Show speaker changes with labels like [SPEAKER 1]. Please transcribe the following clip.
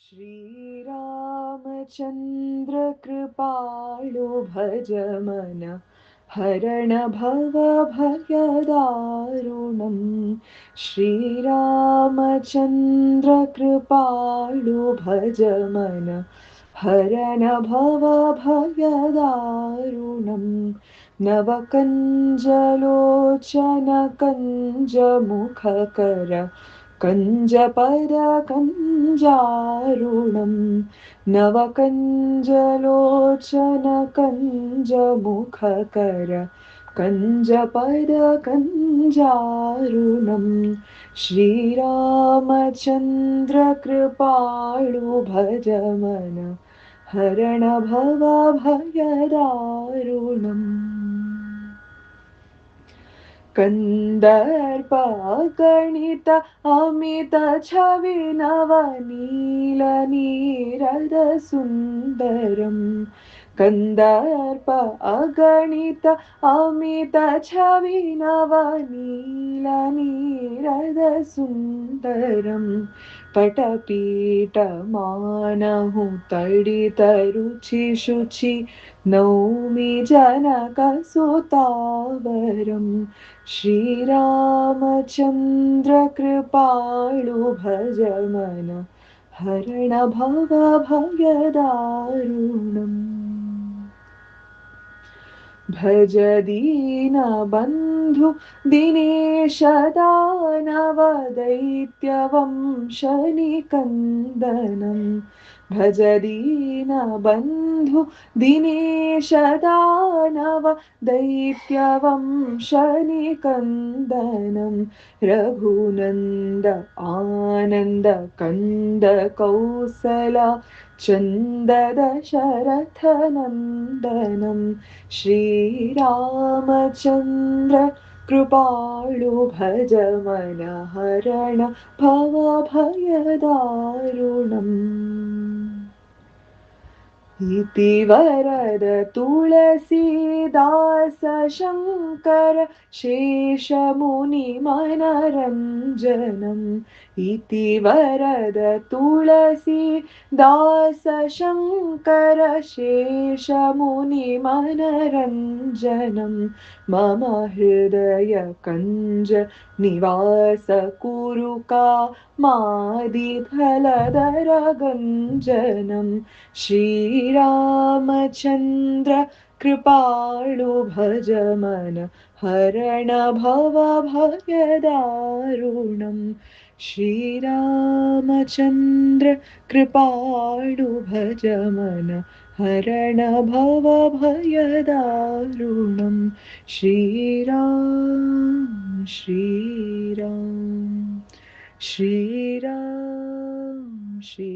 [SPEAKER 1] श्रीरामचन्द्र कृपाळु भज मन हरण भव भयदारुणम् श्रीरामचन्द्र कृपाळु भज मन हरण भव भयदारुणम् नवकञ्जलोचन कञ्जमुखकर कञ्जपद कञ्जारुणम् नवकञ्जलोचन कञ्जमुखकर कञ्जपद कञ्जारुणम् श्रीरामचन्द्र कृपाळु भज मन हरण भव भयदारुणम् कंदर्प गणित अमित छवि नवनील नीरद सुंदरम कंदर्प अगणित अमित छवि नवनील नीरद सुंदरम पटपीठमानहु तडित रुचि शुचि नौमि जनकसुतावरम् श्रीरामचन्द्र कृपाळु भज मन हरण भव भयदारुणम् भज दीनबन्धु दिनेश दानव दैत्यवंशनिकन्दनम् भज दीनबन्धु दिनेश दानव दैत्यवंशनिकन्दनम् रघुनन्द आनन्द कन्द कौसला चन्द दशरथ नन्दनम् श्रीरामचन्द्र कृपाळु भज मन हरण भव भयदारुणम् इति वरद तुलसीदास शङ्कर शेषमुनिमनरञ्जनम् इति वरद तुलसीदास शङ्कर शेषमुनिमनरञ्जनम् मम हृदय कञ्ज निवास कुरु कामादिफलदर गञ्जनम् श्रीरामचन्द्र कृपाळु भज मन हरण भव भयदारुणम् श्रीरामचन्द्र कृपाळु भज मन हरण भव भयदारुणम् श्रीराम श्रीराम श्रीराम श्री